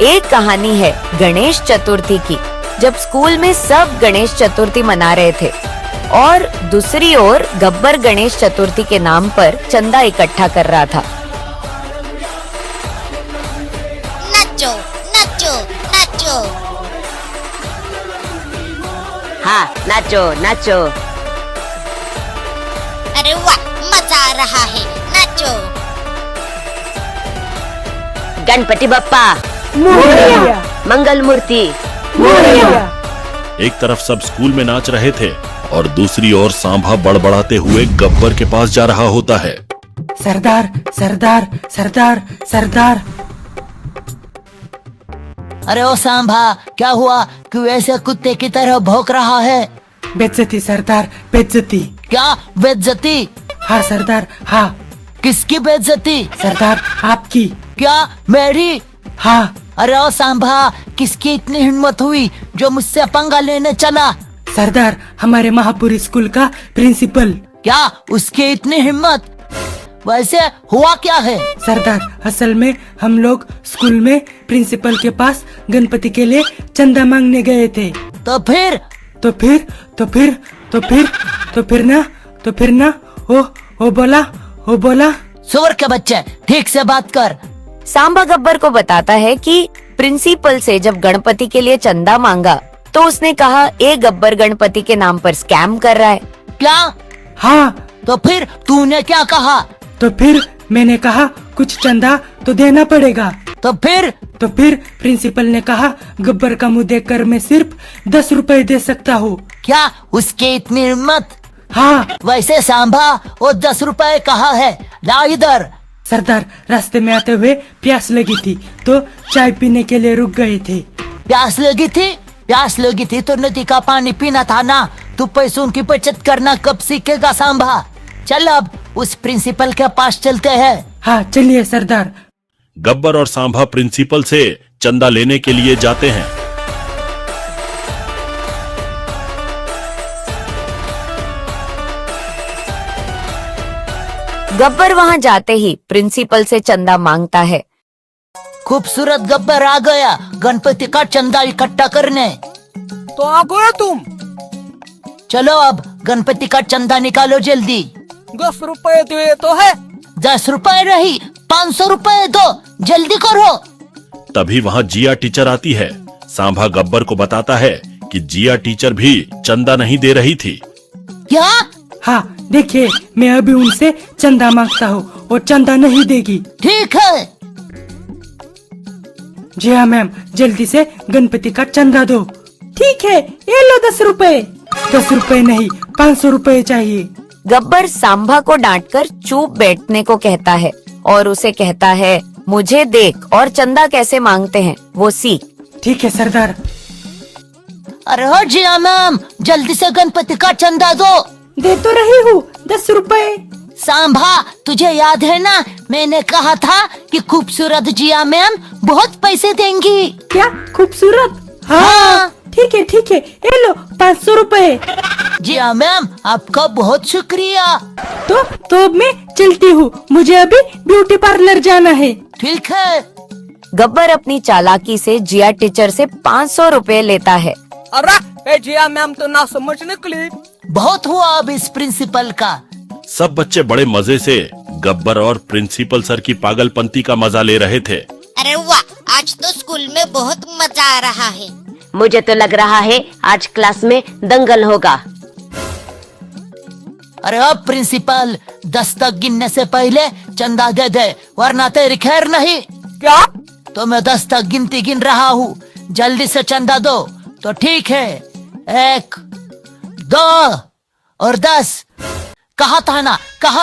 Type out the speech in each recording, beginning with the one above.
एक कहानी है गणेश चतुर्थी की, जब स्कूल में सब गणेश चतुर्थी मना रहे थे और दूसरी ओर गब्बर गणेश चतुर्थी के नाम पर चंदा इकट्ठा कर रहा था। नाचो नाचो नाचो। हाँ, नाचो नाचो। अरे वाह, मजा आ रहा है, नाचो। गणपति बप्पा मोरया, मंगल मूर्ति। मोरया। एक तरफ सब स्कूल में नाच रहे थे और दूसरी ओर सांभा बड़बड़ाते हुए गब्बर के पास जा रहा होता है। सरदार सरदार सरदार सरदार। अरे ओ सांभा, क्या हुआ? क्यों ऐसे कुत्ते की तरह भौंक रहा है? बेइज्जती सरदार, बेइज्जती। क्या बेइज्जती? हाँ सरदार, हाँ। किसकी बेइज्जती? सरदार, आपकी। क्या मेरी? हाँ। अरे ओ सांभा, किसकी इतनी हिम्मत हुई जो मुझसे पंगा लेने चला? सरदार, हमारे महापुरी स्कूल का प्रिंसिपल। क्या उसकी इतनी हिम्मत? वैसे हुआ क्या है? सरदार, असल में हम लोग स्कूल में प्रिंसिपल के पास गणपति के लिए चंदा मांगने गए थे। तो फिर तो फिर ना वो बोला। सुअर के बच्चे, ठीक से बात कर। सांबा गब्बर को बताता है कि प्रिंसिपल से जब गणपति के लिए चंदा मांगा तो उसने कहा ये गब्बर गणपति के नाम पर स्कैम कर रहा है। क्या? हाँ। तो फिर तूने क्या कहा? तो फिर मैंने कहा कुछ चंदा तो देना पड़ेगा। तो फिर प्रिंसिपल ने कहा गब्बर का मुंह देखकर मैं सिर्फ 10 रुपए दे सकता हूँ। क्या उसकी इतनी हिम्मत? हाँ। वैसे सांभा, वो 10 रुपए कहाँ है? ला इधर। सरदार, रास्ते में आते हुए प्यास लगी थी तो चाय पीने के लिए रुक गए थे। प्यास लगी थी तो नदी का पानी पीना था ना। तू पैसों की बचत करना कब सीखेगा सांभा? चल अब उस प्रिंसिपल के पास चलते हैं। हाँ चलिए सरदार। गब्बर और सांभा प्रिंसिपल से चंदा लेने के लिए जाते हैं। गब्बर वहाँ जाते ही प्रिंसिपल से चंदा मांगता है। खूबसूरत गब्बर आ गया गणपति का चंदा इकट्ठा करने। तो आ गए तुम? चलो अब गणपति का चंदा निकालो जल्दी। 10 रुपए दिए तो है। 10 रुपए नहीं, 500 रुपए दो, जल्दी करो। तभी वहाँ जिया टीचर आती है। सांभा गब्बर को बताता है कि जिया टीचर भी चंदा नहीं दे रही थी। क्या? हाँ देखिए, मैं अभी उनसे चंदा मांगता हूँ और चंदा नहीं देगी। ठीक है। जी हाँ मैम, जल्दी से गणपति का चंदा दो। ठीक है, ये लो 10 रुपए। 10 रुपए नहीं, 500 रुपए चाहिए। गब्बर सांभा को डांटकर चुप बैठने को कहता है और उसे कहता है मुझे देख और चंदा कैसे मांगते हैं वो सीख। ठीक है सरदार। अरे हो जिया मैम, जल्दी से गणपति का चंदा दो। दे तो रही हूँ 10 रुपए। सांभा, तुझे याद है ना, मैंने कहा था कि खूबसूरत जिया मैम बहुत पैसे देंगी। क्या खूबसूरत? हाँ ठीक है, ये लो 500 रुपए। जिया मैम, आपका बहुत शुक्रिया। तो अब मैं चलती हूँ, मुझे अभी ब्यूटी पार्लर जाना है। ठीक है। गब्बर अपनी चालाकी से जिया टीचर से 500 रुपए लेता है। अरे जिया मैम तो ना समझ निकली। बहुत हुआ अब इस प्रिंसिपल का। सब बच्चे बड़े मजे से गब्बर और प्रिंसिपल सर की पागलपंती का मजा ले रहे थे। अरे वाह, आज तो स्कूल में बहुत मजा आ रहा है। मुझे तो लग रहा है आज क्लास में दंगल होगा। अरे अब प्रिंसिपल, 10 तक गिनने से पहले चंदा दे दे, वरना तेरी खैर नहीं। क्या? तो मैं 10 तक गिनती गिन रहा हूँ, जल्दी से चंदा दो। तो ठीक है, 1, 2 और 10। कहा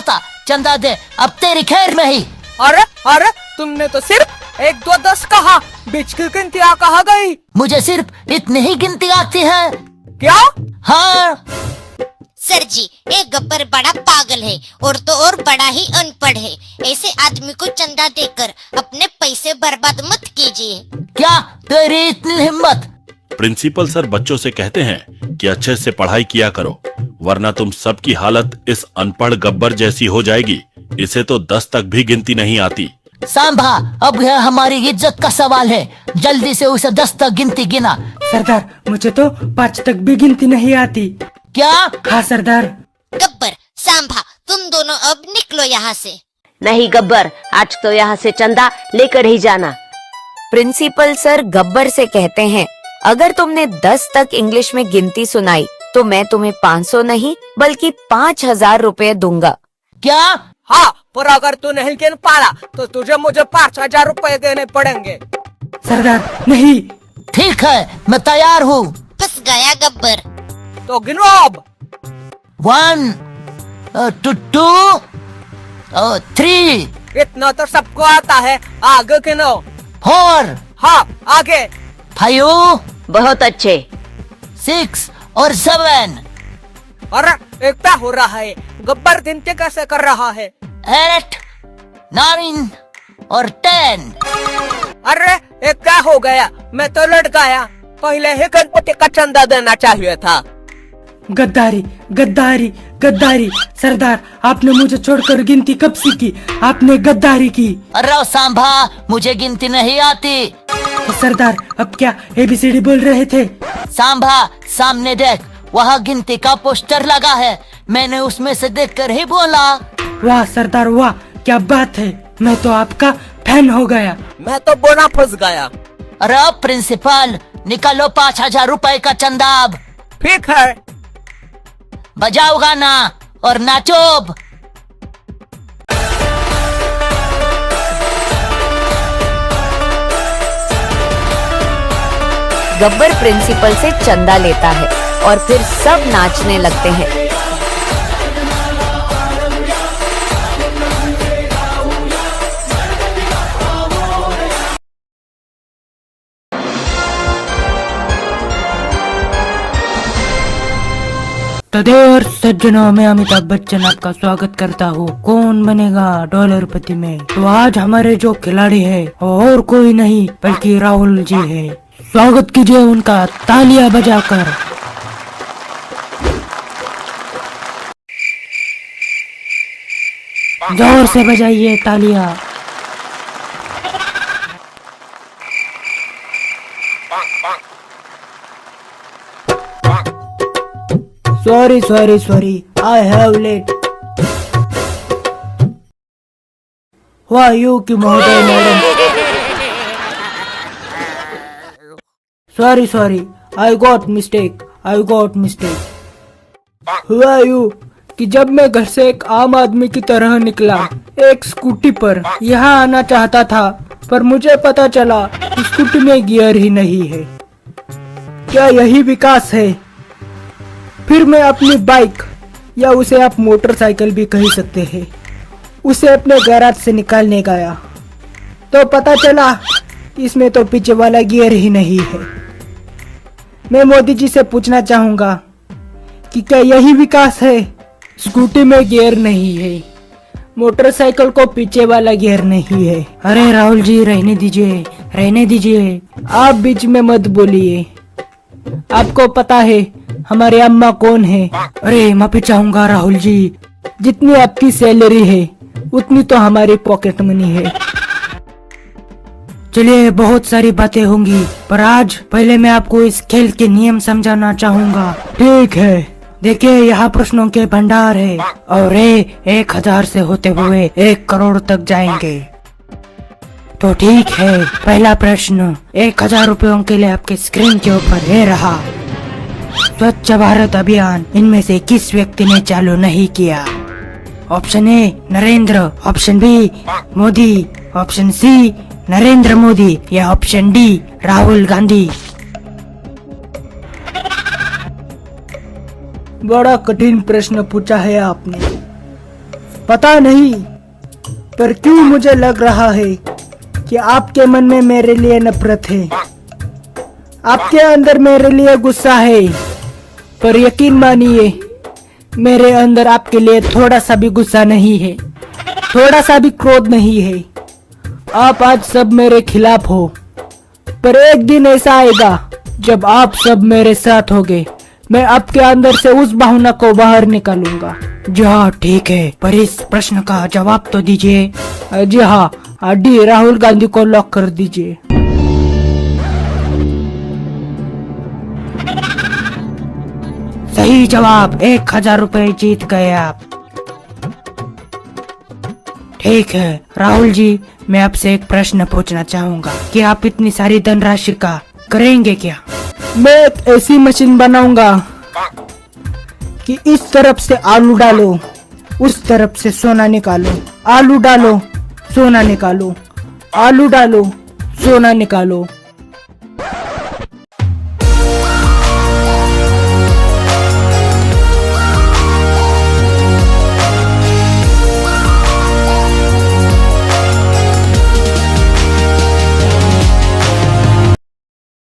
था चंदा दे, अब तेरी खैर नहीं। अरे तुमने तो सिर्फ 1, 2, 10 कहा, बीच की गिनतियाँ कहाँ गई? मुझे सिर्फ इतनी ही गिनती आती है। क्या? हाँ। सर जी, एक गब्बर बड़ा पागल है और तो और बड़ा ही अनपढ़ है। ऐसे आदमी को चंदा देकर अपने पैसे बर्बाद मत कीजिए। क्या तेरी इतनी हिम्मत? प्रिंसिपल सर बच्चों से कहते हैं कि अच्छे से पढ़ाई किया करो, वरना तुम सबकी हालत इस अनपढ़ गब्बर जैसी हो जाएगी। इसे तो 10 तक भी गिनती नहीं आती। सांभा, अब यह हमारी इज्जत का सवाल है। जल्दी से उसे 10 तक गिनती गिना। सरदार, मुझे तो 5 तक भी गिनती नहीं आती। क्या? हाँ सरदार। गब्बर, सांभा, तुम दोनों अब निकलो यहाँ से। नहीं गब्बर, आज तो यहाँ से चंदा लेकर ही जाना। प्रिंसिपल सर गब्बर से कहते हैं, अगर तुमने 10 तक इंग्लिश में गिनती सुनाई तो मैं तुम्हें 500 नहीं बल्कि 5000 रुपए दूंगा। क्या? हाँ, पर अगर तू नहीं गिन पाला तो तुझे मुझे 5000 रुपए देने पड़ेंगे। सरदार नहीं। ठीक है, मैं तैयार हूँ। फंस गया गब्बर। तो गिनो अब। 1 2 3 इतना तो सबको आता है, आगे गिनो। 4 हाँ, आगे। 5 बहुत अच्छे। 6 और 7 अरे एक क्या हो रहा है? गब्बर गिनती कैसे कर रहा है? 8 9 और 10। अरे एक क्या हो गया? मैं तो लड़ गया। पहले ही गणपति का चंदा देना चाहिए था। गद्दारी गद्दारी गद्दारी। सरदार, आपने मुझे छोड़कर गिनती कब सीखी? आपने गद्दारी की। अरे सांभा, मुझे गिनती नहीं आती। तो सरदार, अब क्या ABCD बोल रहे थे? सांभा, सामने देख, वहाँ गिनती का पोस्टर लगा है। मैंने उसमें से देखकर ही बोला। वाह सरदार वाह, क्या बात है। मैं तो आपका फैन हो गया। मैं तो बोना फंस गया। अरे प्रिंसिपल, निकालो 5000 रुपए का चंदा अब। ठीक है। बजाओ गाना और नाचो अब। गब्बर प्रिंसिपल से चंदा लेता है और फिर सब नाचने लगते हैं। तदेवर सज्जनों, में अमिताभ बच्चन आपका स्वागत करता हूँ। कौन बनेगा डॉलरपति में? तो आज हमारे जो खिलाड़ी है और कोई नहीं बल्कि राहुल जी है। स्वागत कीजिए उनका तालियां बजाकर। जोर से बजाइए तालियां। Sorry sorry sorry, I have let. वाह यू की महोदय madam. Sorry sorry, I got mistake. हुआ यूं कि जब मैं घर से एक आम आदमी की तरह निकला, एक स्कूटी पर यहाँ आना चाहता था, पर मुझे पता चला कि स्कूटी में गियर ही नहीं है। क्या यही विकास है? फिर मैं अपनी बाइक, या उसे आप मोटरसाइकिल भी कह सकते हैं, उसे अपने गैराज से निकालने गया तो पता चला इसमें तो पीछे वाला गियर ही नहीं है। मैं मोदी जी से पूछना चाहूंगा कि क्या यही विकास है? स्कूटी में गियर नहीं है, मोटरसाइकिल को पीछे वाला गियर नहीं है। अरे राहुल जी, रहने दीजिए, आप बीच में मत बोलिए। आपको पता है हमारी अम्मा कौन है? अरे माफी चाहूंगा राहुल जी, जितनी आपकी सैलरी है उतनी तो हमारी पॉकेट मनी है। चलिए, बहुत सारी बातें होंगी, पर आज पहले मैं आपको इस खेल के नियम समझाना चाहूंगा। ठीक है, देखिए यहाँ प्रश्नों के भंडार है और ये 1000 से होते हुए 1 करोड़ तक जाएंगे। तो ठीक है, पहला प्रश्न 1000 रुपयों के लिए आपके स्क्रीन के ऊपर ये रहा। स्वच्छ भारत अभियान इनमें से किस व्यक्ति ने चालू नहीं किया? Option A Narendra, option B Modi, option C Narendra Modi या ऑप्शन डी राहुल गांधी। बड़ा कठिन प्रश्न पूछा है आपने। पता नहीं, पर क्यों मुझे लग रहा है कि आपके मन में मेरे लिए नफरत है, आपके अंदर मेरे लिए गुस्सा है। पर यकीन मानिए, मेरे अंदर आपके लिए थोड़ा सा भी गुस्सा नहीं है, थोड़ा सा भी क्रोध नहीं है। आप आज सब मेरे खिलाफ हो, पर एक दिन ऐसा आएगा जब आप सब मेरे साथ होगे। मैं आपके अंदर से उस भावना को बाहर निकालूंगा। जी हाँ, ठीक है, पर इस प्रश्न का जवाब तो दीजिए। जी हाँ, आरडी राहुल गांधी को लॉक कर दीजिए। सही जवाब, 1000 रुपए जीत गए आप। ठीक है राहुल जी, मैं आपसे एक प्रश्न पूछना चाहूंगा कि आप इतनी सारी धनराशि का करेंगे क्या? मैं एक ऐसी मशीन बनाऊंगा कि इस तरफ से आलू डालो, उस तरफ से सोना निकालो, आलू डालो सोना निकालो, आलू डालो सोना निकालो।